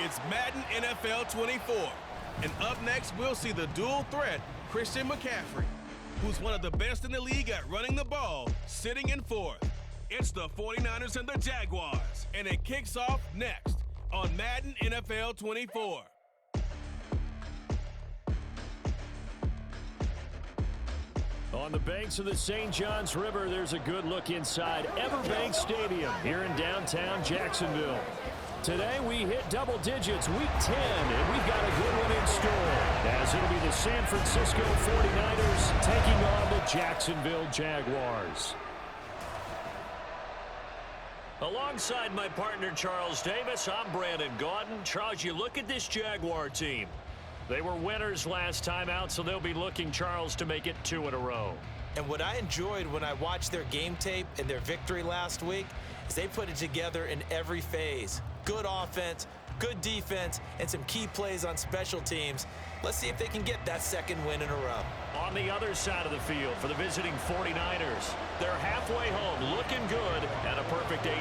It's Madden NFL 24. And up next, we'll see the dual threat, Christian McCaffrey, who's one of the best in the league at running the ball, sitting in fourth. It's the 49ers and the Jaguars, and it kicks off next on Madden NFL 24. On the banks of the St. Johns River, there's a good look inside Everbank Stadium here in downtown Jacksonville. Today we hit double digits, week 10, and we've got a good one in store, as it'll be the San Francisco 49ers taking on the Jacksonville Jaguars. Alongside my partner Charles Davis, I'm Brandon Gaudin. Charles, you look at this Jaguar team. They were winners last time out, so they'll be looking, Charles, to make it 2 in a row. And what I enjoyed when I watched their game tape and their victory last week is they put it together in every phase. Good offense, good defense, and some key plays on special teams. Let's see if they can get that second win in a row. On the other side of the field for the visiting 49ers, they're halfway home, looking good, at a perfect 8-0.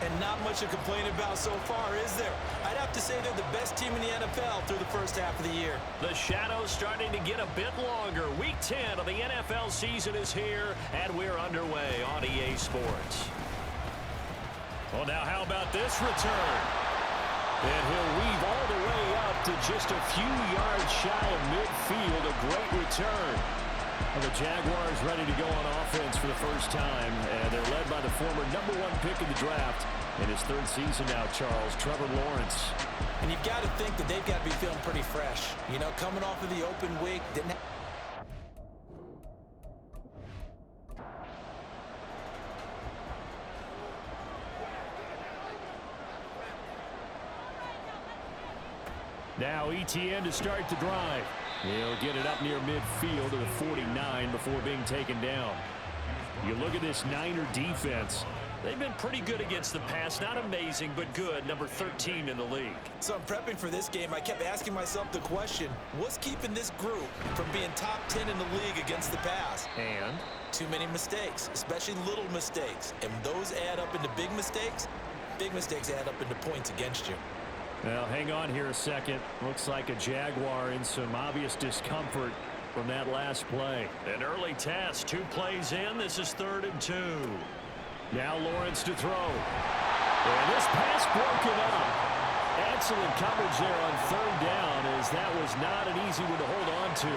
And not much to complain about so far, is there? I'd have to say they're the best team in the NFL through the first half of the year. The shadow's starting to get a bit longer. Week 10 of the NFL season is here, and we're underway on EA Sports. Well, now how about this return? And he'll weave all the way up to just a few yards shy of midfield. A great return. Well, the Jaguars ready to go on offense for the first time, and they're led by the former #1 pick in the draft in his 3rd season now, Charles, Trevor Lawrence. And you've got to think that they've got to be feeling pretty fresh. You know, coming off of the open week, didn't have Now ETN to start the drive. He'll get it up near midfield to the 49 before being taken down. You look at this Niner defense. They've been pretty good against the pass. Not amazing, but good. Number 13 in the league. So I'm prepping for this game. I kept asking myself the question, what's keeping this group from being top 10 in the league against the pass? And? Too many mistakes, especially little mistakes. And those add up into big mistakes. Big mistakes add up into points against you. Well, hang on here a second. Looks like a Jaguar in some obvious discomfort from that last play. An early test, 2 plays in. This is 3rd and 2. Now Lawrence to throw. And this pass broken up. Excellent coverage there on 3rd down, as that was not an easy one to hold on to.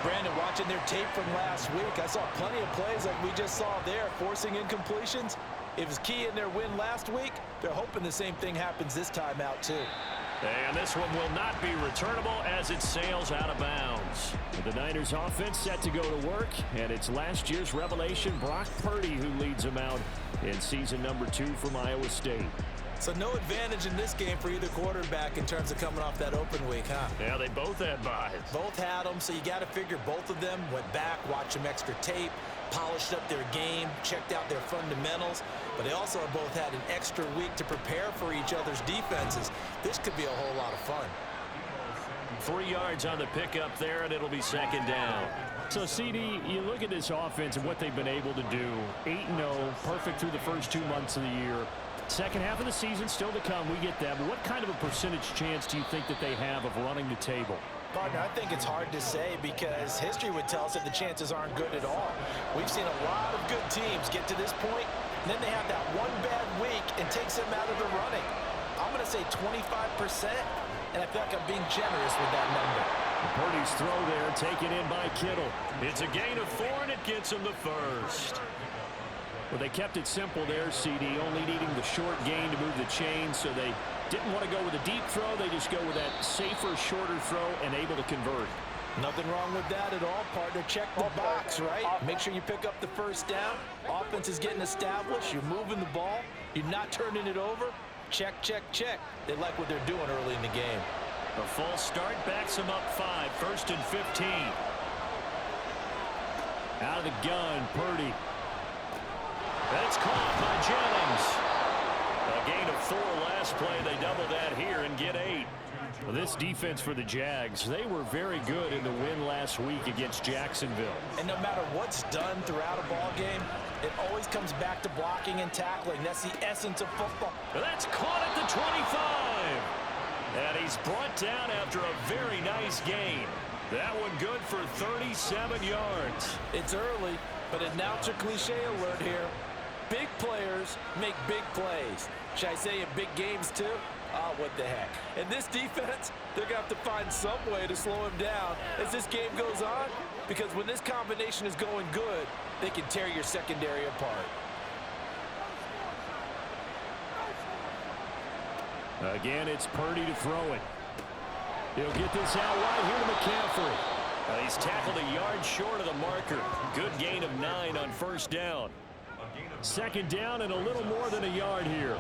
Brandon, watching their tape from last week, I saw plenty of plays like we just saw there, forcing incompletions. It was key in their win last week. They're hoping the same thing happens this time out, too. And this one will not be returnable as it sails out of bounds. The Niners offense set to go to work, and it's last year's revelation, Brock Purdy, who leads them out in season number 2 from Iowa State. So no advantage in this game for either quarterback in terms of coming off that open week, huh? Yeah, they both had buys. Both had them, so you got to figure both of them went back, watched some extra tape, polished up their game, checked out their fundamentals, but they also have both had an extra week to prepare for each other's defenses. This could be a whole lot of fun. 3 yards on the pickup there, and it'll be 2nd down. So, CD, you look at this offense and what they've been able to do. 8-0, perfect through the first 2 months of the year. Second half of the season still to come, we get that. But what kind of a percentage chance do you think that they have of running the table? Partner, I think it's hard to say because history would tell us that the chances aren't good at all. We've seen a lot of good teams get to this point, and then they have that one bad week and takes them out of the running. I'm going to say 25%, and I feel like I'm being generous with that number. Purdy's throw there taken in by Kittle. It's a gain of 4, and it gets him the first. Well, they kept it simple there, CD, only needing the short gain to move the chain, so they didn't want to go with a deep throw. They just go with that safer, shorter throw and able to convert. Nothing wrong with that at all, partner. Check the box, right? Make sure you pick up the first down. Offense is getting established. You're moving the ball. You're not turning it over. Check, check, check. They like what they're doing early in the game. A false start backs them up 5, 1st and 15. Out of the gun, Purdy. That's caught by Jennings. A gain of 4 last play. They double that here and get 8. Well, this defense for the Jags, they were very good in the win last week against Jacksonville. And no matter what's done throughout a ball game, it always comes back to blocking and tackling. That's the essence of football. That's caught at the 25. is brought down after a very nice gain. That one good for 37 yards. It's early, but announcer cliche alert here. Big players make big plays. Should I say in big games too? Oh, what the heck. And this defense, they're going to have to find some way to slow him down as this game goes on, because when this combination is going good, they can tear your secondary apart. Again, it's Purdy to throw it. He'll get this out right here to McCaffrey. He's tackled a yard short of the marker. Good gain of 9 on first down. Second down and a little more than a yard here.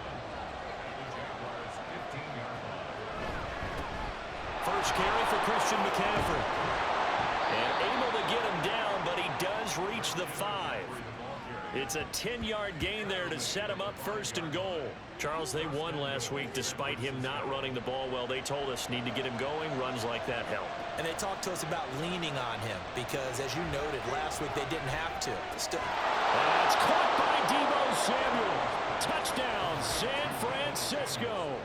First carry for Christian McCaffrey. And able to get him down, but he does reach the 5. It's a 10-yard gain there to set him up first and goal. Charles, they won last week despite him not running the ball well. They told us need to get him going. Runs like that help. And they talked to us about leaning on him because, as you noted, last week they didn't have to. Still. That's caught by Deebo Samuel. Touchdown, San Francisco.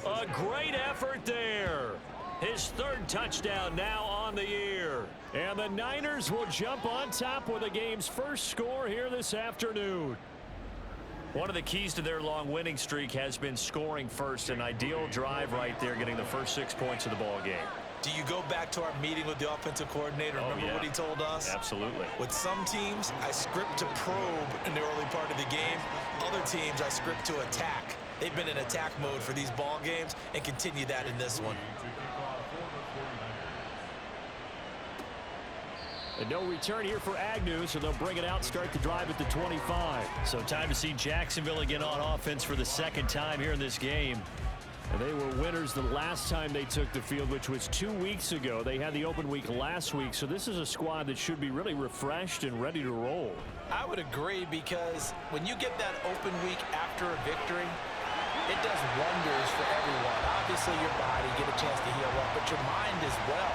A great effort there. His third touchdown now on the year. And the Niners will jump on top with the game's first score here this afternoon. One of the keys to their long winning streak has been scoring first. An ideal drive right there, getting the first 6 points of the ball game. Do you go back to our meeting with the offensive coordinator? Remember what he told us? Absolutely. With some teams, I script to probe in the early part of the game. Other teams, I script to attack. They've been in attack mode for these ball games and continue that in this one. And no return here for Agnew, so they'll bring it out, start the drive at the 25. So time to see Jacksonville again on offense for the second time here in this game. And they were winners the last time they took the field, which was 2 weeks ago. They had the open week last week, so this is a squad that should be really refreshed and ready to roll. I would agree, because when you get that open week after a victory, it does wonders for everyone. Obviously, your body get a chance to heal up, but your mind as well.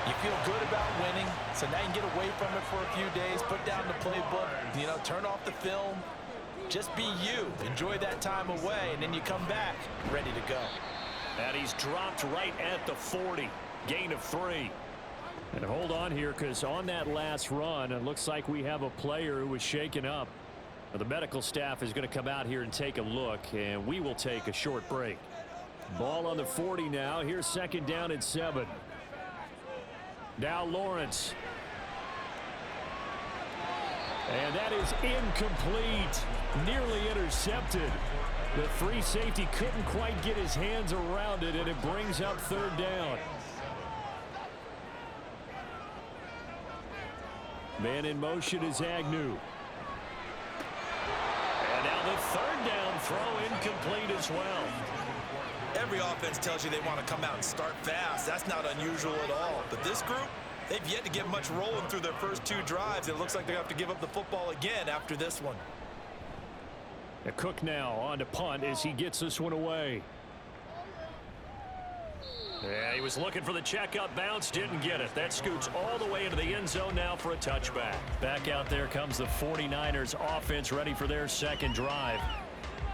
You feel good about winning, so now you can get away from it for a few days, put down the playbook, turn off the film. Just be you. Enjoy that time away, and then you come back ready to go. And he's dropped right at the 40. Gain of 3. And hold on here, because on that last run, it looks like we have a player who was shaken up. Now, the medical staff is going to come out here and take a look, and we will take a short break. Ball on the 40 now. Here's second down and 7. Now Lawrence. And that is incomplete. Nearly intercepted. The free safety couldn't quite get his hands around it, and it brings up third down. Man in motion is Agnew. And now the third down throw incomplete as well. Every offense tells you they want to come out and start fast. That's not unusual at all. But this group, they've yet to get much rolling through their first 2 drives. It looks like they're going to have to give up the football again after this one. Cook now on to punt as he gets this one away. Yeah, he was looking for the checkup bounce, didn't get it. That scoots all the way into the end zone now for a touchback. Back out there comes the 49ers offense, ready for their second drive.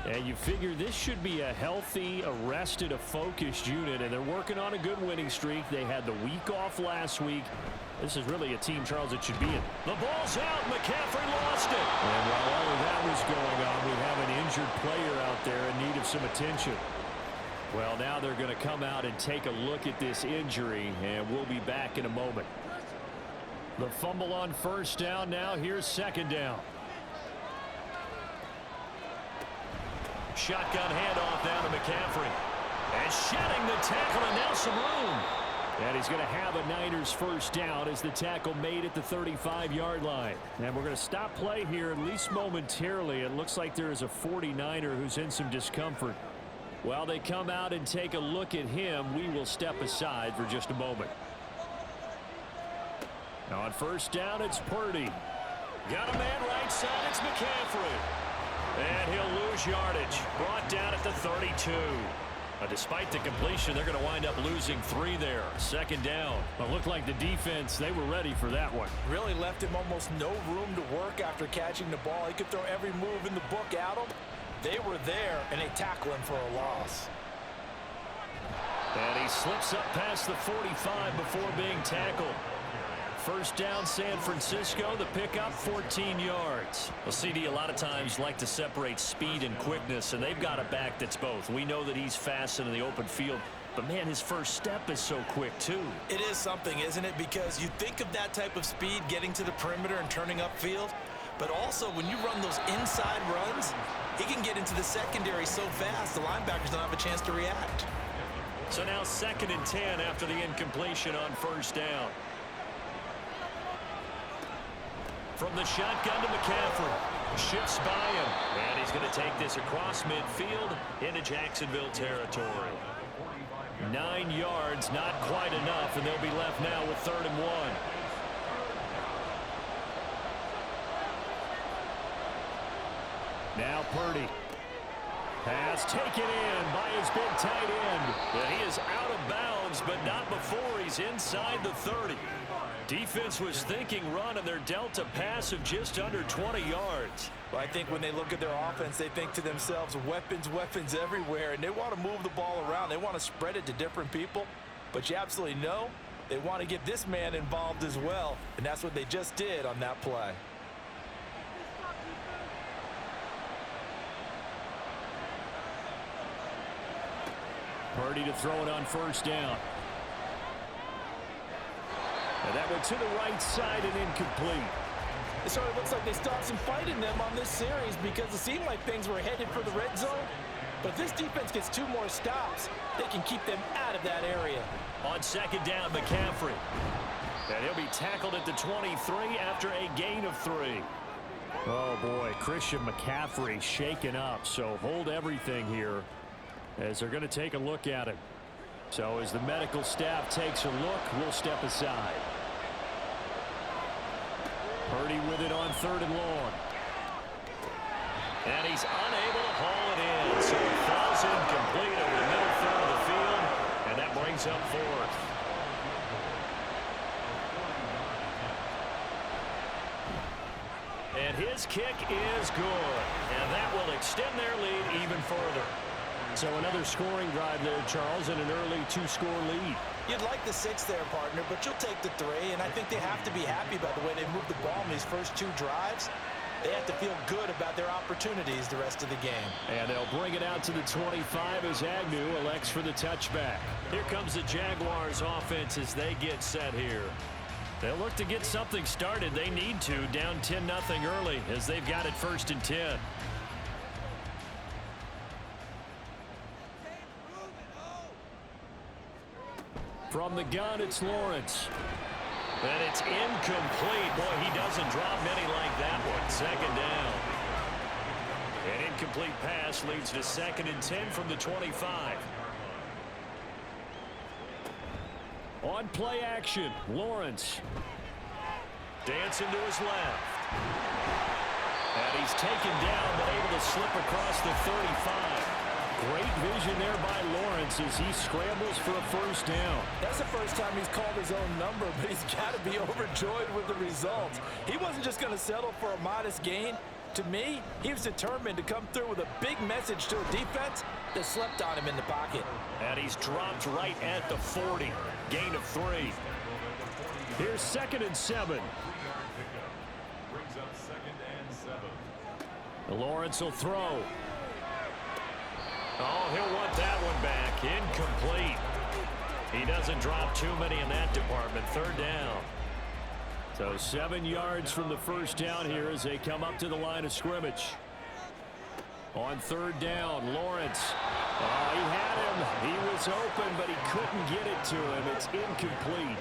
And you figure this should be a healthy, a rested, a focused unit, and they're working on a good winning streak. They had the week off last week. This is really a team, Charles, that should be in. The ball's out. McCaffrey lost it. And while all of that was going on, we have an injured player out there in need of some attention. Well, now they're going to come out and take a look at this injury, and we'll be back in a moment. The fumble on first down now. Here's second down. Shotgun handoff down to McCaffrey. And shedding the tackle, and now some room. And he's going to have a Niners first down as the tackle made at the 35-yard line. And we're going to stop play here, at least momentarily. It looks like there is a 49er who's in some discomfort. While they come out and take a look at him, we will step aside for just a moment. Now on first down, it's Purdy. Got a man right side, it's McCaffrey. And he'll lose yardage. Brought down at the 32. Despite the completion, they're going to wind up losing 3 there. Second down. It looked like the defense, they were ready for that one. Really left him almost no room to work after catching the ball. He could throw every move in the book at him. They were there, and they tackle him for a loss. And he slips up past the 45 before being tackled. First down, San Francisco. The pickup, 14 yards. Well, CD a lot of times like to separate speed and quickness, and they've got a back that's both. We know that he's fast in the open field, but, man, his first step is so quick, too. It is something, isn't it? Because you think of that type of speed getting to the perimeter and turning upfield, but also when you run those inside runs, he can get into the secondary so fast the linebackers don't have a chance to react. So now 2nd and 10 after the incompletion on first down. From the shotgun to McCaffrey. Shifts by him. And he's going to take this across midfield into Jacksonville territory. 9 yards, not quite enough, and they'll be left now with 3rd and 1. Now Purdy. Pass taken in by his big tight end. And he is out of bounds, but not before he's inside the 30. Defense was thinking run, and they're dealt a pass of just under 20 yards. Well, I think when they look at their offense, they think to themselves, weapons, weapons everywhere, and they want to move the ball around. They want to spread it to different people, but you absolutely know they want to get this man involved as well, and that's what they just did on that play. Purdy to throw it on first down. And that went to the right side and incomplete. It sort of looks like they stopped some fight in them on this series because it seemed like things were headed for the red zone. But if this defense gets 2 more stops, they can keep them out of that area. On 2nd down, McCaffrey. And he'll be tackled at the 23 after a gain of 3. Oh, boy, Christian McCaffrey shaken up. So hold everything here as they're going to take a look at it. So as the medical staff takes a look, we'll step aside. Purdy with it on 3rd and long. And he's unable to haul it in. So it falls incomplete over the middle third of the field. And that brings up 4th. And his kick is good. And that will extend their lead even further. So another scoring drive there, Charles, and an early 2-score lead. You'd like the 6 there, partner, but you'll take the 3, and I think they have to be happy about the way they moved the ball in these first 2 drives. They have to feel good about their opportunities the rest of the game. And they'll bring it out to the 25 as Agnew elects for the touchback. Here comes the Jaguars offense as they get set here. They'll look to get something started. They need to, down 10-0 early as they've got it 1st and 10. From the gun, it's Lawrence. And it's incomplete. Boy, he doesn't drop many like that one. 2nd down. An incomplete pass leads to 2nd and 10 from the 25. On play action, Lawrence. Dancing to his left. And he's taken down, but able to slip across the 35. Great vision there by Lawrence as he scrambles for a 1st down. That's the first time he's called his own number, but he's got to be overjoyed with the results. He wasn't just going to settle for a modest gain. To me, he was determined to come through with a big message to a defense that slept on him in the pocket. And he's dropped right at the 40. Gain of 3. Here's 2nd and 7. Brings up 2nd and 7. Lawrence will throw. Oh, he'll want that one back. Incomplete. He doesn't drop too many in that department. 3rd down. So 7 yards from the 1st down here as they come up to the line of scrimmage. On 3rd down, Lawrence. Oh, he had him. He was open, but he couldn't get it to him. It's incomplete.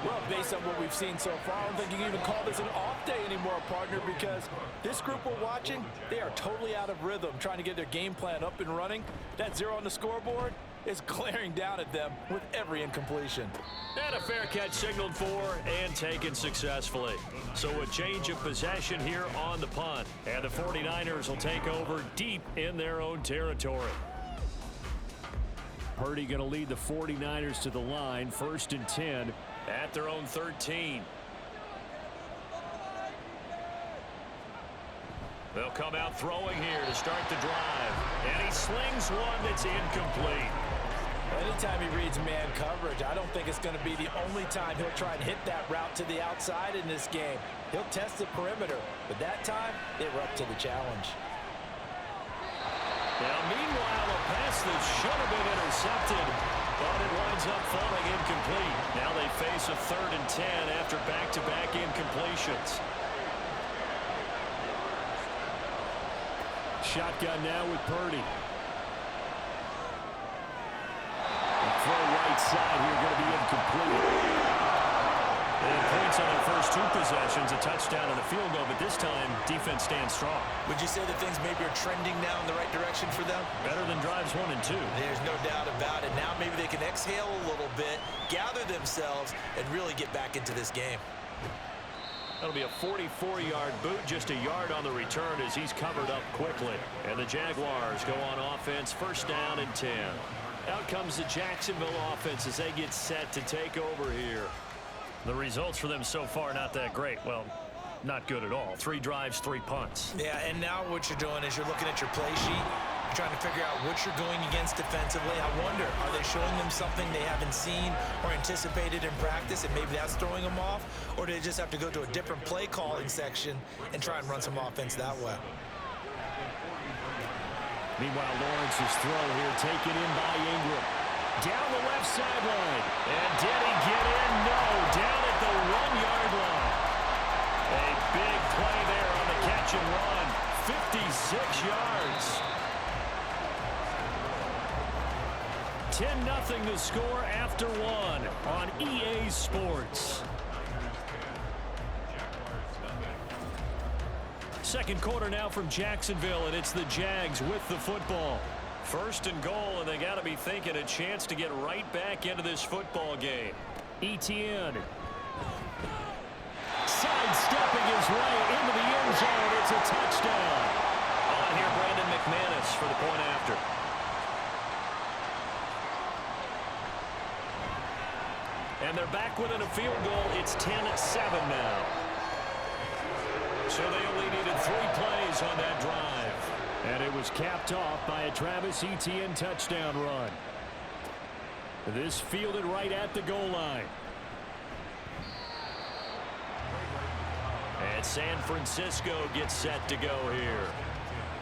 Well, based on what we've seen so far, I don't think you can even call this an off day anymore, partner, because this group we're watching, they are totally out of rhythm, trying to get their game plan up and running. That 0 on the scoreboard is glaring down at them with every incompletion. And a fair catch signaled for and taken successfully. So a change of possession here on the punt. And the 49ers will take over deep in their own territory. Purdy going to lead the 49ers to the line, 1st and 10 at their own 13. They'll come out throwing here to start the drive. And he slings one that's incomplete. Anytime he reads man coverage, I don't think it's going to be the only time he'll try and hit that route to the outside in this game. He'll test the perimeter, but that time, they were up to the challenge. Now, meanwhile, a pass that should have been intercepted, but it winds up falling incomplete. Now they face a 3rd and 10 after back-to-back incompletions. Shotgun now with Purdy. Throw right side here, going to be incomplete. And points on their first 2 possessions, a touchdown and a field goal, but this time, defense stands strong. Would you say that things maybe are trending now in the right direction for them? Better than drives 1 and 2. There's no doubt about it. Now maybe they can exhale a little bit, gather themselves, and really get back into this game. That'll be a 44-yard boot, just a yard on the return as he's covered up quickly. And the Jaguars go on offense, 1st down and 10. Out comes the Jacksonville offense as they get set to take over here. The results for them so far not that great. Well, not good at all. 3 drives, 3 punts. Yeah, and now what you're doing is you're looking at your play sheet. You're trying to figure out what you're going against defensively. I wonder, are they showing them something they haven't seen or anticipated in practice, and maybe that's throwing them off? Or do they just have to go to a different play calling section and try and run some offense that way? Meanwhile, Lawrence's throw here taken in by Ingram. Down the left sideline. And did he get in? No. Down at the 1-yard line. A big play there on the catch and run. 56 yards. 10-0 the score after 1 on EA Sports. Second quarter now from Jacksonville, and it's the Jags with the football. 1st and goal, and they got to be thinking a chance to get right back into this football game. Etienne. Sidestepping his way into the end zone. It's a touchdown. On here, Brandon McManus for the point after. And they're back within a field goal. It's 10-7 now. So they only needed 3 plays on that drive. And it was capped off by a Travis Etienne touchdown run. This fielded right at the goal line. And San Francisco gets set to go here.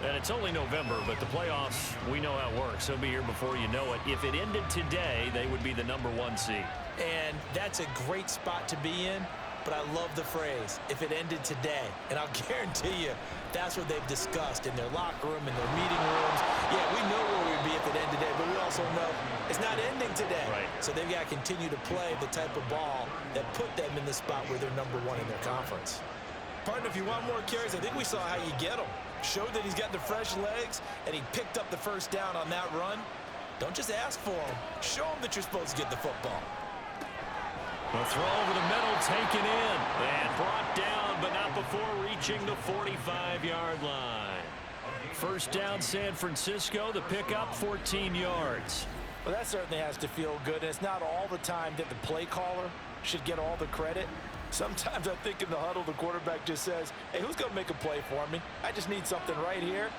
And it's only November, but the playoffs, we know how it works. They'll be here before you know it. If it ended today, they would be the #1 seed. And that's a great spot to be in. But I love the phrase, if it ended today. And I'll guarantee you, that's what they've discussed in their locker room, in their meeting rooms. Yeah, we know where we'd be if it ended today, but we also know it's not ending today. Right. So they've got to continue to play the type of ball that put them in the spot where they're #1 in their conference. Partner, if you want more carries, I think we saw how you get them. Showed that he's got the fresh legs, and he picked up the 1st down on that run. Don't just ask for him. Show him that you're supposed to get the football. The throw over the middle, taken in, and brought down, but not before reaching the 45-yard line. 1st down, San Francisco. The pickup, 14 yards. Well, that certainly has to feel good, and it's not all the time that the play caller should get all the credit. Sometimes I think in the huddle, the quarterback just says, hey, who's going to make a play for me? I just need something right here.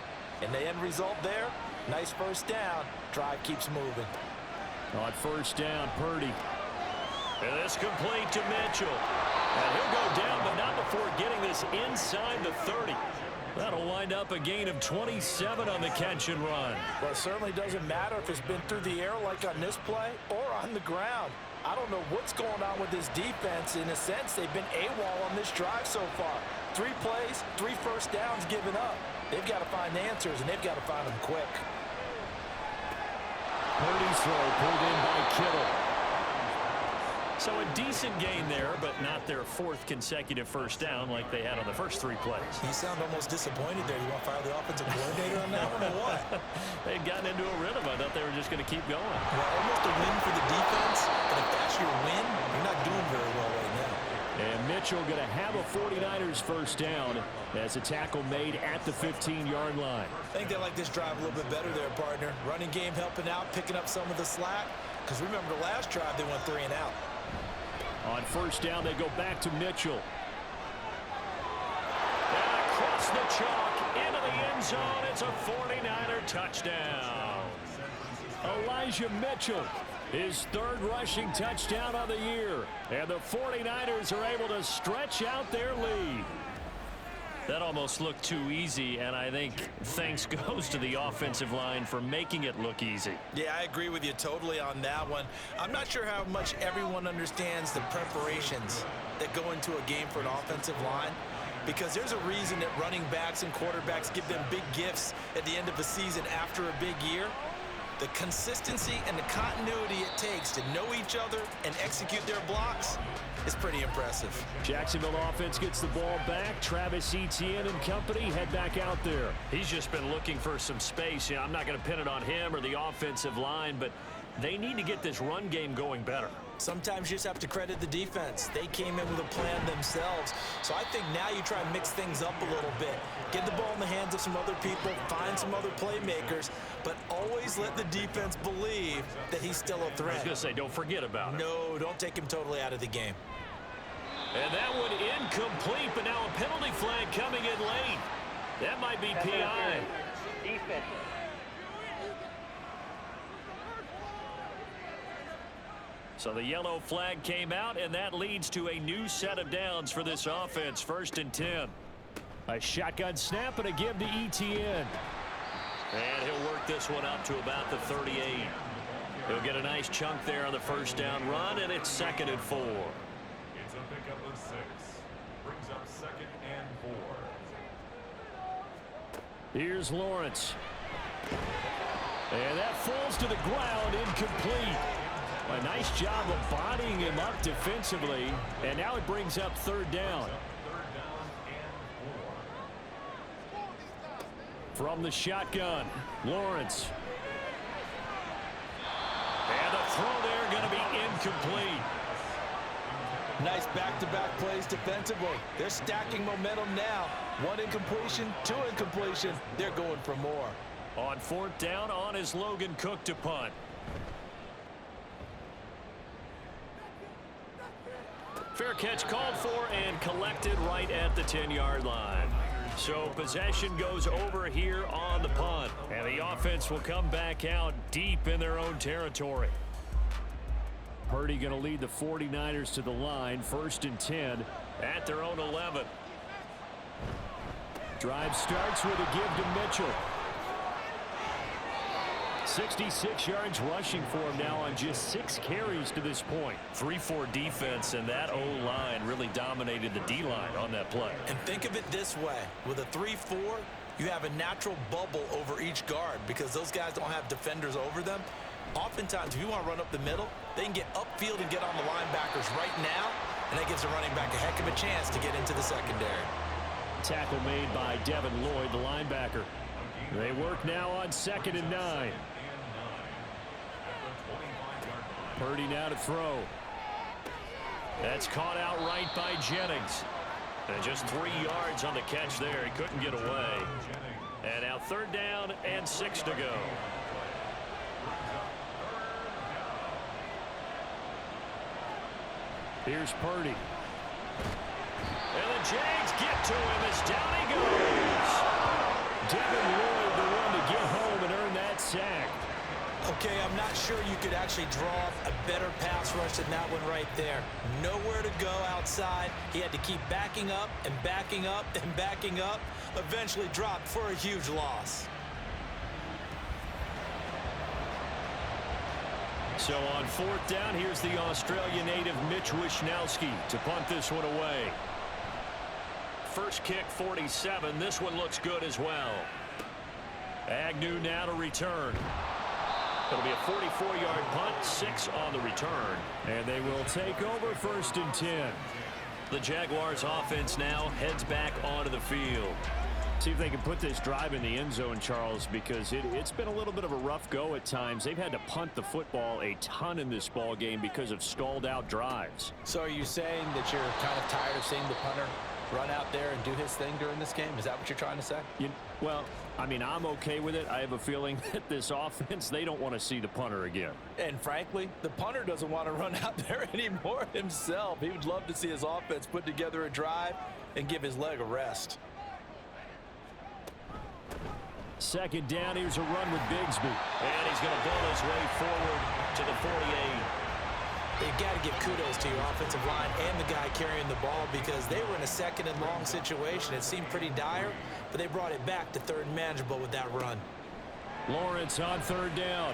And the end result there, nice 1st down. Drive keeps moving. On 1st down, Purdy. And this complete to Mitchell. And he'll go down, but not before getting this inside the 30. That'll wind up a gain of 27 on the catch and run. Well, it certainly doesn't matter if it's been through the air like on this play or on the ground. I don't know what's going on with this defense. In a sense, they've been AWOL on this drive so far. 3 plays, 3 1st downs given up. They've got to find answers, and they've got to find them quick. Purdy's throw pulled in by Kittle. So a decent gain there, but not their 4th consecutive 1st down like they had on the first 3 plays. You sound almost disappointed there. You want to fire the offensive coordinator on that one or what? They'd gotten into a rhythm. I thought they were just going to keep going. Well, almost a win for the defense, and if that's your win, you're not doing very well right now. And Mitchell going to have a 49ers 1st down as a tackle made at the 15-yard line. I think they like this drive a little bit better there, partner. Running game helping out, picking up some of the slack. Because remember, the last drive, they went 3 and out. On 1st down, they go back to Mitchell. And across the chalk, into the end zone. It's a 49er touchdown. A Elijah Mitchell, his third rushing touchdown of the year. And the 49ers are able to stretch out their lead. That almost looked too easy, and I think thanks goes to the offensive line for making it look easy. Yeah, I agree with you totally on that one. I'm not sure how much everyone understands the preparations that go into a game for an offensive line, because there's a reason that running backs and quarterbacks give them big gifts at the end of a season after a big year. The consistency and the continuity it takes to know each other and execute their blocks is pretty impressive. Jacksonville offense gets the ball back. Travis Etienne and company head back out there. He's just been looking for some space. I'm not going to pin it on him or the offensive line, but they need to get this run game going better. Sometimes you just have to credit the defense. They came in with a plan themselves. So I think now you try and mix things up a little bit. Get the ball in the hands of some other people, find some other playmakers, but always let the defense believe that he's still a threat. I was going to say, don't forget about it. No, don't take him totally out of the game. And that one incomplete, but now a penalty flag coming in late. That might be PI. Defense. So the yellow flag came out, and that leads to a new set of downs for this offense. 1st and 10. A shotgun snap and a give to Etienne. And he'll work this one up to about the 38. He'll get a nice chunk there on the first down run, and it's 2nd and 4. It's a pickup of 6. Brings up 2nd and 4. Here's Lawrence. And that falls to the ground, incomplete. A nice job of bodying him up defensively, and now it brings up 3rd down. From the shotgun, Lawrence. And the throw there going to be incomplete. Nice back-to-back plays defensively. They're stacking momentum now. 1 incompletion, 2 incompletion. They're going for more. On 4th down, on is Logan Cook to punt. Fair catch called for and collected right at the 10-yard line. So possession goes over here on the punt. And the offense will come back out deep in their own territory. Purdy going to lead the 49ers to the line. 1st and 10 at their own 11. Drive starts with a give to Mitchell. 66 yards rushing for him now on just 6 carries to this point. 3-4 defense, and that O-line really dominated the D-line on that play. And think of it this way. With a 3-4, you have a natural bubble over each guard because those guys don't have defenders over them. Oftentimes, if you want to run up the middle, they can get upfield and get on the linebackers right now, and that gives the running back a heck of a chance to get into the secondary. Tackle made by Devin Lloyd, the linebacker. They work now on 2nd and 9. Purdy now to throw. That's caught out right by Jennings. And just 3 yards on the catch there. He couldn't get away. And now 3rd down and 6 to go. Here's Purdy. And the Jags get to him as down he goes. Devin Lloyd, the one to get home and earn that sack. Okay, I'm not sure you could actually draw up a better pass rush than that one right there. Nowhere to go outside. He had to keep backing up and backing up and backing up. Eventually dropped for a huge loss. So on 4th down, here's the Australia native Mitch Wishnowsky to punt this one away. First kick, 47. This one looks good as well. Agnew now to return. It'll be a 44-yard punt, 6 on the return. And they will take over 1st and 10. The Jaguars offense now heads back onto the field. See if they can put this drive in the end zone, Charles, because it's been a little bit of a rough go at times. They've had to punt the football a ton in this ball game because of stalled out drives. So are you saying that you're kind of tired of seeing the punter run out there and do his thing during this game? Is that what you're trying to say? Well, I mean, I'm okay with it. I have a feeling that this offense, they don't want to see the punter again. And frankly, the punter doesn't want to run out there anymore himself. He would love to see his offense put together a drive and give his leg a rest. Second down, here's a run with Bigsby. And he's going to build his way forward to the 48. They've got to give kudos to your offensive line and the guy carrying the ball because they were in a second and long situation. It seemed pretty dire, but they brought it back to third and manageable with that run. Lawrence on third down.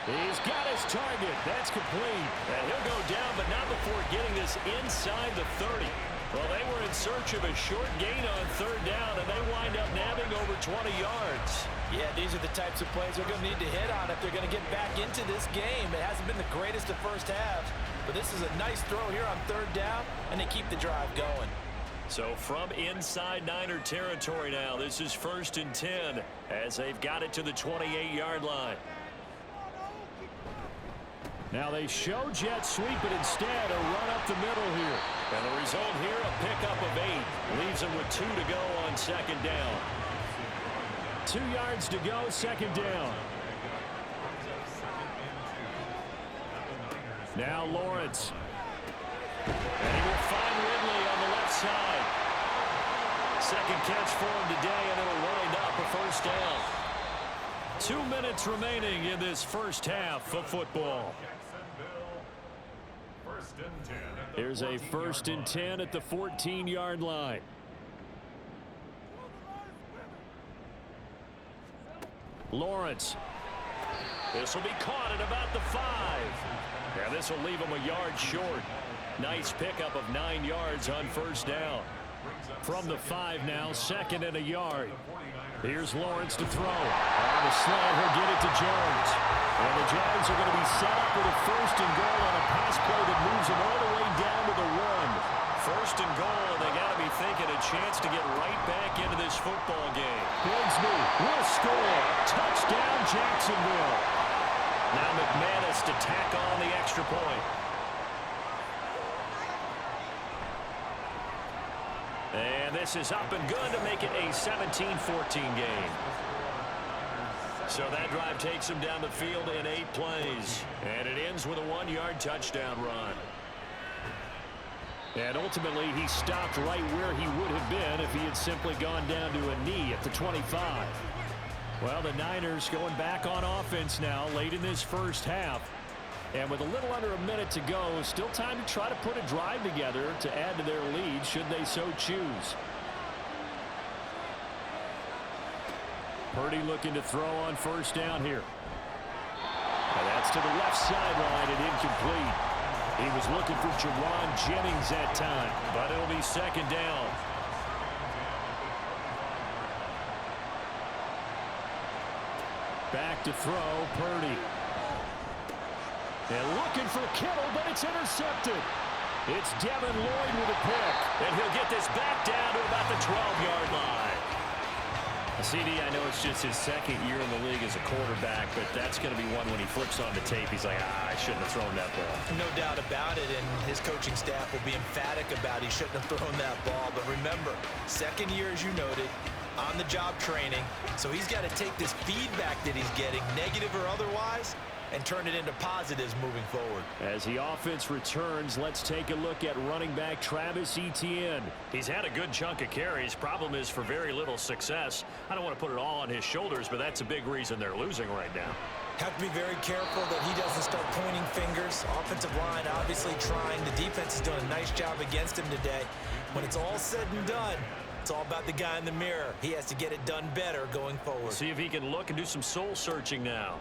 He's got his target. That's complete. And he'll go down, but not before getting this inside the 30. Well, they were in search of a short gain on third down, and they wind up nabbing over 20 yards. Yeah, these are the types of plays they're going to need to hit on if they're going to get back into this game. It hasn't been the greatest of first halves, but this is a nice throw here on third down, and they keep the drive going. So from inside Niner territory now, this is 1st and 10 as they've got it to the 28-yard line. Now they show jet sweep, but instead a run up the middle here. And the result here, a pickup of 8. Leaves them with 2 to go on second down. 2 yards to go, second down. Now Lawrence. And he will find Ridley on the left side. Second catch for him today, and it'll wind up a first down. 2 minutes remaining in this first half of football. Here's a 1st and 10 at the 14-yard line. Lawrence. This will be caught at about the 5. Yeah, this will leave him a yard short. Nice pickup of 9 yards on first down. From the 5 now, 2nd and a yard. Here's Lawrence to throw. On the slant, he'll get it to Jones. And the Jags are going to be set up with a 1st and goal on a pass play that moves them all the way down to the 1. 1st and goal, and they got to be thinking a chance to get right back into this football game. Bigsby will score. Touchdown, Jacksonville. Now McManus to tack on the extra point. And this is up and good to make it a 17-14 game. So that drive takes him down the field in 8 plays. And it ends with a 1-yard touchdown run. And ultimately, he stopped right where he would have been if he had simply gone down to a knee at the 25. Well, the Niners going back on offense now late in this first half. And with a little under a minute to go, still time to try to put a drive together to add to their lead should they so choose. Purdy looking to throw on first down here. And that's to the left sideline and incomplete. He was looking for Jawan Jennings that time, but it'll be second down. Back to throw, Purdy. And looking for Kittle, but it's intercepted. It's Devin Lloyd with a pick. And he'll get this back down to about the 12-yard line. CD, I know it's just his second year in the league as a quarterback, but that's going to be one when he flips on the tape. He's like, I shouldn't have thrown that ball. No doubt about it, and his coaching staff will be emphatic about he shouldn't have thrown that ball. But remember, second year, as you noted, on-the-job training. So he's got to take this feedback that he's getting, negative or otherwise, and turn it into positives moving forward. As the offense returns, let's take a look at running back Travis Etienne. He's had a good chunk of carries. Problem is for very little success. I don't want to put it all on his shoulders, but that's a big reason they're losing right now. Have to be very careful that he doesn't start pointing fingers. Offensive line obviously trying. The defense is doing a nice job against him today. When it's all said and done, it's all about the guy in the mirror. He has to get it done better going forward. See if he can look and do some soul searching now.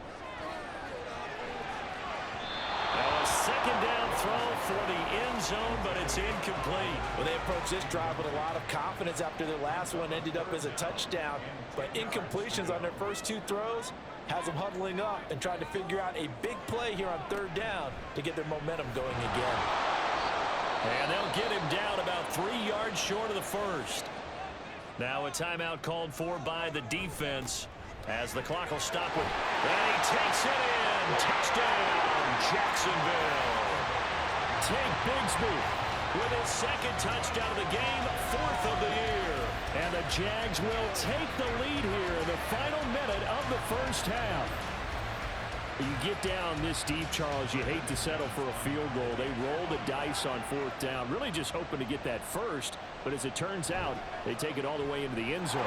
A second down throw for the end zone, but it's incomplete. Well, they approached this drive with a lot of confidence after their last one ended up as a touchdown. But incompletions on their first 2 throws has them huddling up and trying to figure out a big play here on third down to get their momentum going again. And they'll get him down about 3 yards short of the first. Now a timeout called for by the defense as the clock will stop with. And he takes it in. Touchdown, Jacksonville. Take Bigsby with his second touchdown of the game, 4th of the year. And the Jags will take the lead here in the final minute of the first half. You get down this deep, Charles, you hate to settle for a field goal. They roll the dice on 4th down, really just hoping to get that first. But as it turns out, they take it all the way into the end zone.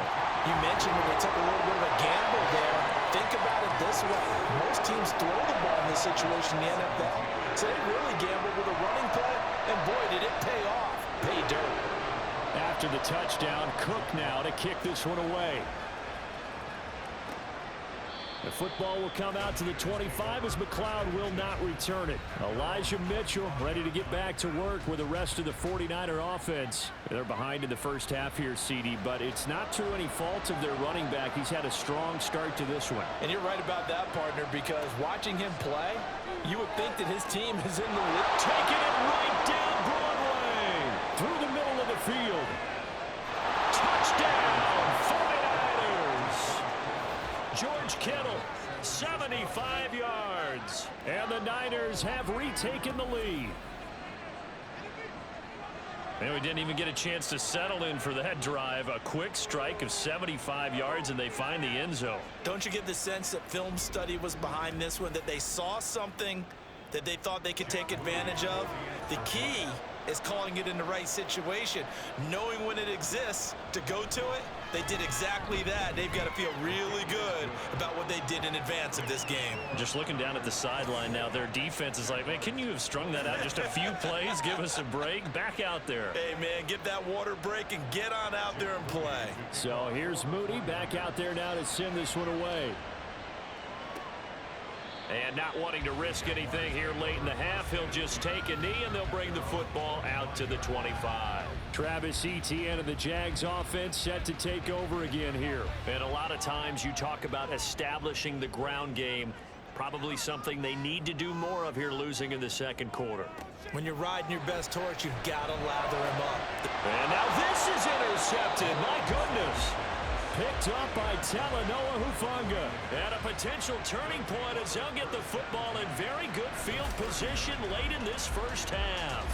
You mentioned when they took a little bit of a gamble there. Think about it this way. Most teams throw the ball in this situation in the NFL. So they really gambled with a running play, and boy, did it pay off. Pay dirt. After the touchdown, Cook now to kick this one away. The football will come out to the 25 as McLeod will not return it. Elijah Mitchell ready to get back to work with the rest of the 49er offense. They're behind in the first half here, CD, but it's not through any fault of their running back. He's had a strong start to this one. And you're right about that, partner, because watching him play, you would think that his team is in the lead. Taking it right down Broadway. Through the middle of the field. Touchdown, 49ers. George Kittle, 75 yards. And the Niners have retaken the lead. And we didn't even get a chance to settle in for that drive. A quick strike of 75 yards, and they find the end zone. Don't you get the sense that film study was behind this one, that they saw something that they thought they could take advantage of? The key is calling it in the right situation, knowing when it exists to go to it. They did exactly that. They've got to feel really good about what they did in advance of this game. Just looking down at the sideline now, their defense is like, man, can you have strung that out just a few plays? Give us a break. Back out there. Hey, man, get that water break and get on out there and play. So here's Moody back out there now to send this one away. And not wanting to risk anything here late in the half, he'll just take a knee, and they'll bring the football out to the 25. Travis Etienne of the Jags offense set to take over again here. And a lot of times you talk about establishing the ground game. Probably something they need to do more of here, losing in the second quarter. When you're riding your best horse, you've got to lather him up. And now this is intercepted. My goodness. Picked up by Talanoa Hufanga. And a potential turning point as they'll get the football in very good field position late in this first half.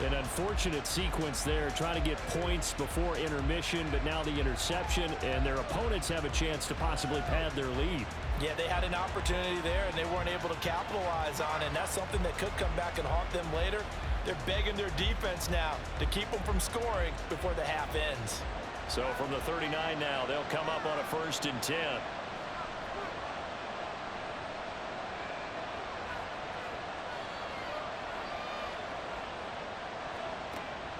An unfortunate sequence there, trying to get points before intermission, but now the interception, and their opponents have a chance to possibly pad their lead. Yeah, they had an opportunity there, and they weren't able to capitalize on it, and that's something that could come back and haunt them later. They're begging their defense now to keep them from scoring before the half ends. So from the 39 now, they'll come up on a 1st and 10.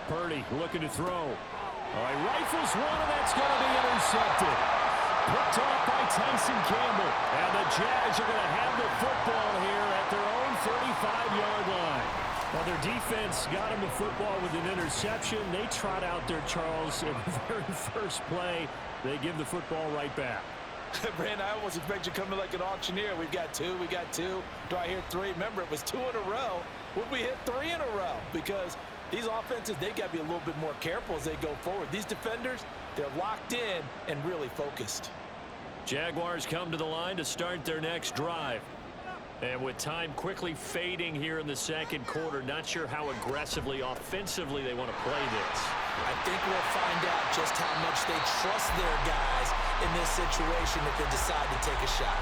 Purdy looking to throw. All right, rifles one, and that's going to be intercepted. Picked off by Tyson Campbell. And the Jags are going to have the football here at their own 35-yard line. Well, their defense got him the football with an interception. They trot out there, Charles, in the very first play. They give the football right back. Brandon, I almost expect you to come in like an auctioneer. We've got two. Do I hear three? Remember, it was 2 in a row. Would we hit 3 in a row? Because these offenses, they got to be a little bit more careful as they go forward. These defenders, they're locked in and really focused. Jaguars come to the line to start their next drive. And with time quickly fading here in the second quarter, not sure how aggressively, offensively they want to play this. I think we'll find out just how much they trust their guys in this situation if they decide to take a shot.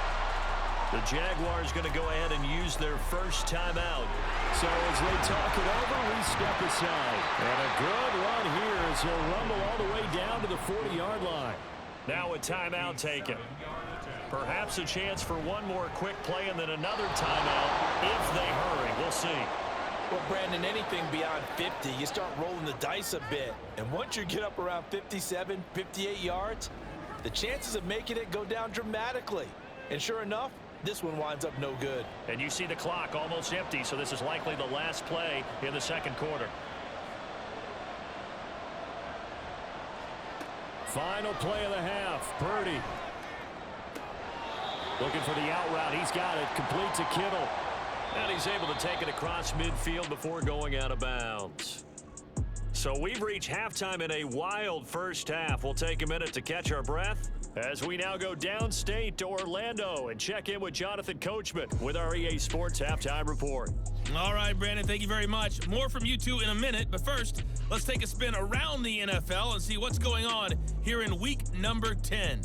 The Jaguars going to go ahead and use their first timeout. So as they talk it over, we step aside. And a good run here as he'll rumble all the way down to the 40-yard line. Now a timeout taken. Perhaps a chance for one more quick play and then another timeout if they hurry. We'll see. Well, Brandon, anything beyond 50, you start rolling the dice a bit. And once you get up around 57, 58 yards, the chances of making it go down dramatically. And sure enough, this one winds up no good. And you see the clock almost empty, so this is likely the last play in the second quarter. Final play of the half. Purdy looking for the out route. He's got it. Complete to Kittle. And he's able to take it across midfield before going out of bounds. So we've reached halftime in a wild first half. We'll take a minute to catch our breath as we now go downstate to Orlando and check in with Jonathan Coachman with our EA Sports Halftime Report. All right, Brandon, thank you very much. More from you two in a minute, but first, let's take a spin around the NFL and see what's going on here in week number 10.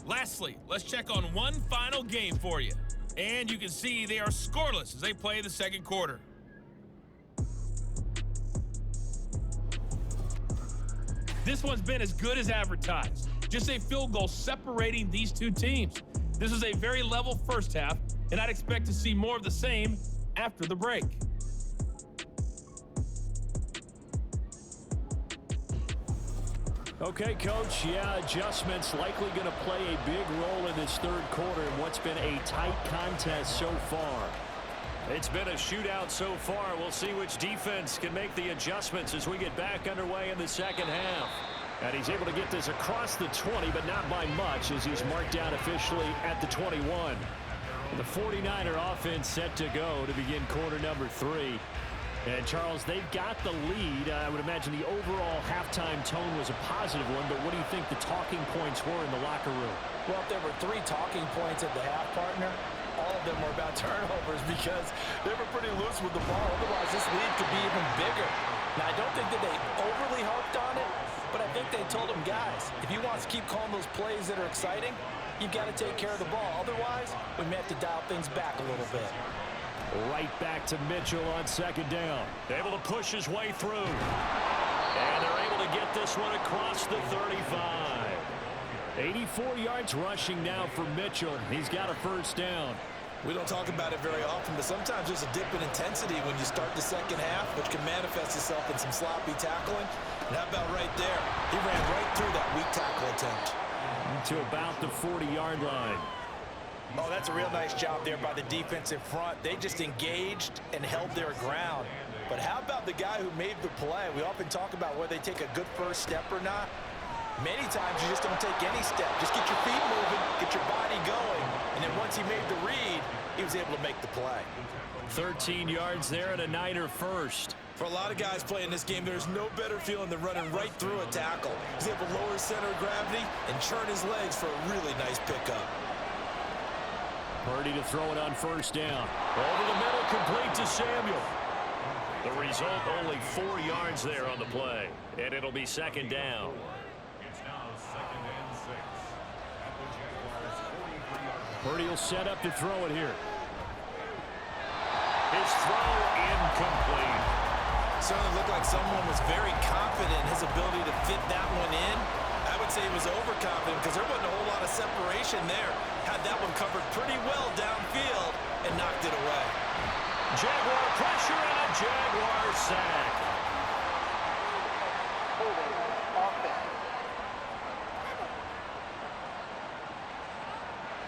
Lastly, let's check on one final game for you. And you can see they are scoreless as they play the second quarter. This one's been as good as advertised. Just a field goal separating these two teams. This is a very level first half, and I'd expect to see more of the same after the break. Okay, Coach, yeah, adjustments likely going to play a big role in this third quarter in what's been a tight contest so far. It's been a shootout so far. We'll see which defense can make the adjustments as we get back underway in the second half. And he's able to get this across the 20, but not by much as he's marked down officially at the 21. The 49er offense set to go to begin quarter number 3. And, Charles, they've got the lead. I would imagine the overall halftime tone was a positive one, but what do you think the talking points were in the locker room? Well, if there were 3 talking points at the half, partner, all of them were about turnovers because they were pretty loose with the ball. Otherwise, this lead could be even bigger. Now, I don't think that they overly harped on it, but I think they told them, guys, if you want to keep calling those plays that are exciting, you've got to take care of the ball. Otherwise, we may have to dial things back a little bit. Right back to Mitchell on second down. Able to push his way through. And they're able to get this one across the 35. 84 yards rushing now for Mitchell. He's got a first down. We don't talk about it very often, but sometimes there's a dip in intensity when you start the second half, which can manifest itself in some sloppy tackling. And how about right there? He ran right through that weak tackle attempt. To about the 40-yard line. Oh, that's a real nice job there by the defensive front. They just engaged and held their ground. But how about the guy who made the play? We often talk about whether they take a good first step or not. Many times you just don't take any step. Just get your feet moving, get your body going. And then once he made the read, he was able to make the play. 13 yards there and a Niner first. For a lot of guys playing this game, there's no better feeling than running right through a tackle. He's able to lower his center of gravity and churn his legs for a really nice pickup. Purdy to throw it on first down. Over the middle, complete to Samuel. The result, only 4 yards there on the play. And it'll be second down. It's now 2nd and 6 at the Jaguars' 43-yard line. Purdy will set up to throw it here. His throw incomplete. Certainly looked like someone was very confident in his ability to fit that one in. I would say he was overconfident because there wasn't a whole lot of separation there. Had that one covered pretty well downfield and knocked it away. Jaguar pressure and a Jaguar sack.